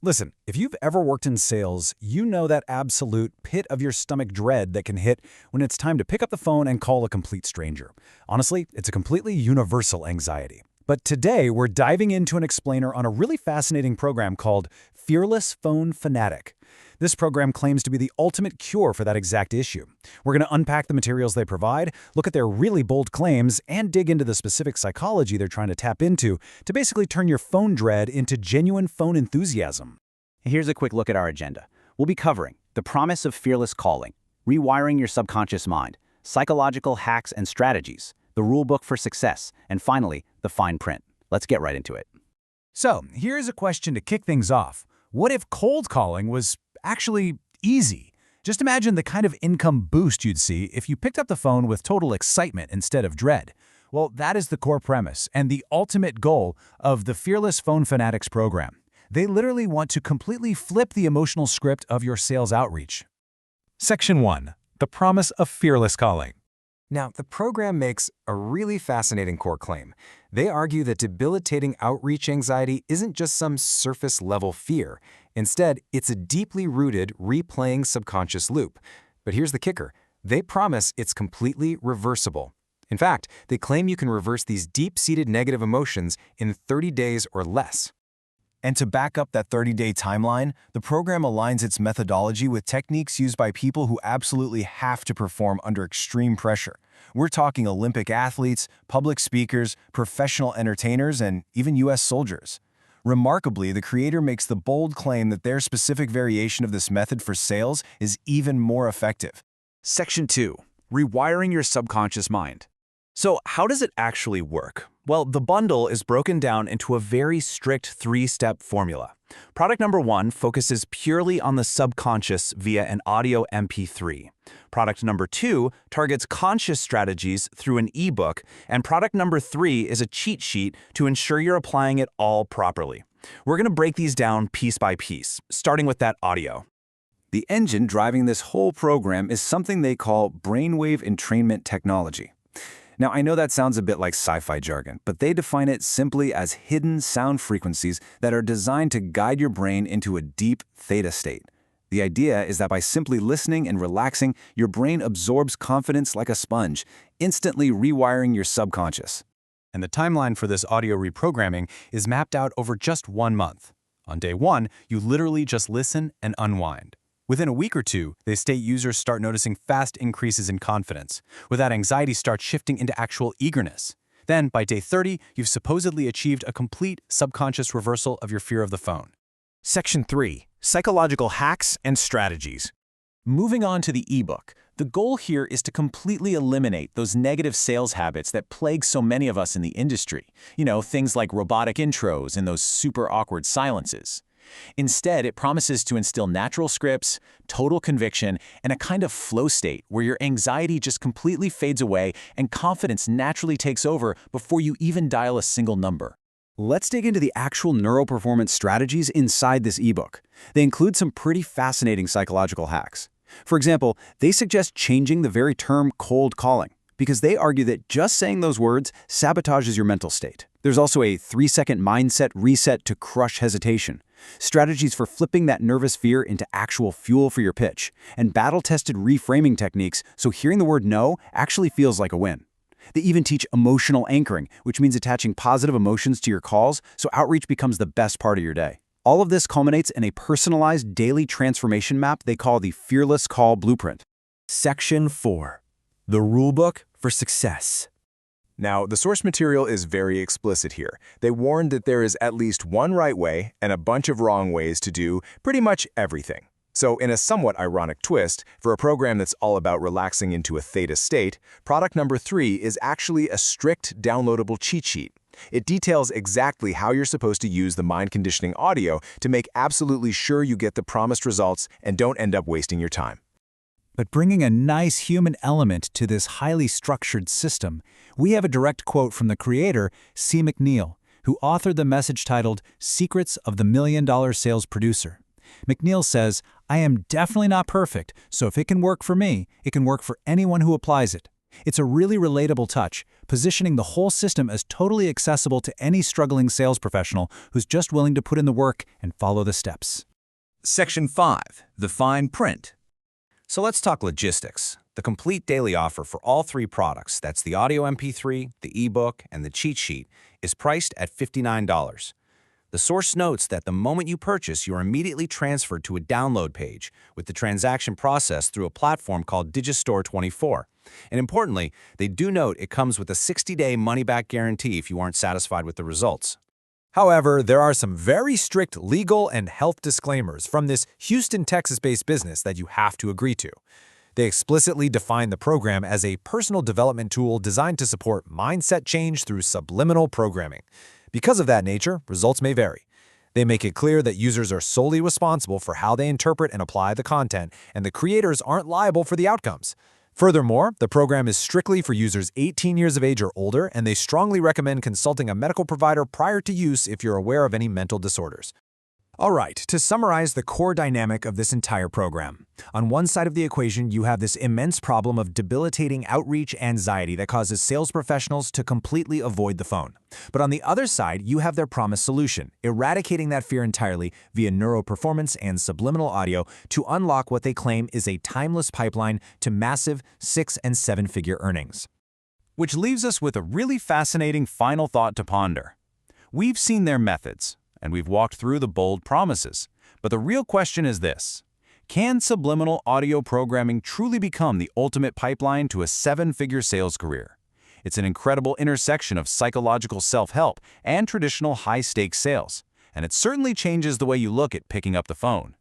Listen, if you've ever worked in sales, you know that absolute pit of your stomach dread that can hit when it's time to pick up the phone and call a complete stranger. Honestly, it's a completely universal anxiety. But today, we're diving into an explainer on a really fascinating program called Fearless Phone Fanatic. This program claims to be the ultimate cure for that exact issue. We're going to unpack the materials they provide, look at their really bold claims, and dig into the specific psychology they're trying to tap into to basically turn your phone dread into genuine phone enthusiasm. Here's a quick look at our agenda. We'll be covering the promise of fearless calling, rewiring your subconscious mind, psychological hacks and strategies, the rulebook for success, and finally, the fine print. Let's get right into it. So, here's a question to kick things off. What if cold calling was actually easy? Just imagine the kind of income boost you'd see if you picked up the phone with total excitement instead of dread. Well, that is the core premise and the ultimate goal of the Fearless Phone Fanatics program. They literally want to completely flip the emotional script of your sales outreach. Section 1. The Promise of Fearless Calling. Now, the program makes a really fascinating core claim. They argue that debilitating outreach anxiety isn't just some surface-level fear. Instead, it's a deeply rooted, replaying subconscious loop. But here's the kicker. They promise it's completely reversible. In fact, they claim you can reverse these deep-seated negative emotions in 30 days or less. And to back up that 30-day timeline, the program aligns its methodology with techniques used by people who absolutely have to perform under extreme pressure. We're talking Olympic athletes, public speakers, professional entertainers, and even U.S. soldiers. Remarkably, the creator makes the bold claim that their specific variation of this method for sales is even more effective. Section 2. Rewiring your subconscious mind. So how does it actually work? Well, the bundle is broken down into a very strict 3-step formula. Product number 1 focuses purely on the subconscious via an audio MP3. Product number 2 targets conscious strategies through an ebook, and product number 3 is a cheat sheet to ensure you're applying it all properly. We're going to break these down piece by piece, starting with that audio. The engine driving this whole program is something they call Brainwave Entrainment Technology. Now, I know that sounds a bit like sci-fi jargon, but they define it simply as hidden sound frequencies that are designed to guide your brain into a deep theta state. The idea is that by simply listening and relaxing, your brain absorbs confidence like a sponge, instantly rewiring your subconscious. And the timeline for this audio reprogramming is mapped out over just 1 month. On day 1, you literally just listen and unwind. Within a week or two, they state users start noticing fast increases in confidence, where that anxiety starts shifting into actual eagerness. Then, by day 30, you've supposedly achieved a complete subconscious reversal of your fear of the phone. Section 3. Psychological Hacks and Strategies. Moving on to the ebook, the goal here is to completely eliminate those negative sales habits that plague so many of us in the industry. Things like robotic intros and those super awkward silences. Instead, it promises to instill natural scripts, total conviction, and a kind of flow state where your anxiety just completely fades away and confidence naturally takes over before you even dial a single number. Let's dig into the actual neuro-performance strategies inside this ebook. They include some pretty fascinating psychological hacks. For example, they suggest changing the very term cold calling, because they argue that just saying those words sabotages your mental state. There's also a 3-second mindset reset to crush hesitation, strategies for flipping that nervous fear into actual fuel for your pitch, and battle-tested reframing techniques so hearing the word no actually feels like a win. They even teach emotional anchoring, which means attaching positive emotions to your calls so outreach becomes the best part of your day. All of this culminates in a personalized daily transformation map they call the Fearless Call Blueprint. Section 4. The Rulebook for Success. Now, the source material is very explicit here. They warn that there is at least one right way and a bunch of wrong ways to do pretty much everything. So in a somewhat ironic twist, for a program that's all about relaxing into a theta state, product number 3 is actually a strict downloadable cheat sheet. It details exactly how you're supposed to use the mind conditioning audio to make absolutely sure you get the promised results and don't end up wasting your time. But bringing a nice human element to this highly structured system, we have a direct quote from the creator, C. McNeil, who authored the message titled Secrets of the $1 Million Sales Producer. McNeil says, "I am definitely not perfect, so if it can work for me, it can work for anyone who applies it. It's a really relatable touch, positioning the whole system as totally accessible to any struggling sales professional who's just willing to put in the work and follow the steps. Section 5. The fine print. So let's talk logistics. The complete daily offer for all three products, that's the audio MP3, the ebook, and the cheat sheet, is priced at $59. The source notes that the moment you purchase, you are immediately transferred to a download page with the transaction processed through a platform called Digistore24. And importantly, they do note it comes with a 60-day money-back guarantee if you aren't satisfied with the results. However, there are some very strict legal and health disclaimers from this Houston, Texas-based business that you have to agree to. They explicitly define the program as a personal development tool designed to support mindset change through subliminal programming. Because of that nature, results may vary. They make it clear that users are solely responsible for how they interpret and apply the content, and the creators aren't liable for the outcomes. Furthermore, the program is strictly for users 18 years of age or older, and they strongly recommend consulting a medical provider prior to use if you're aware of any mental disorders. All right, to summarize the core dynamic of this entire program. On one side of the equation, you have this immense problem of debilitating outreach anxiety that causes sales professionals to completely avoid the phone. But on the other side, you have their promised solution, eradicating that fear entirely via neuro-performance and subliminal audio to unlock what they claim is a timeless pipeline to massive 6- and 7-figure earnings. Which leaves us with a really fascinating final thought to ponder. We've seen their methods, and we've walked through the bold promises. But the real question is this: can subliminal audio programming truly become the ultimate pipeline to a 7-figure sales career? It's an incredible intersection of psychological self-help and traditional high-stakes sales, and it certainly changes the way you look at picking up the phone.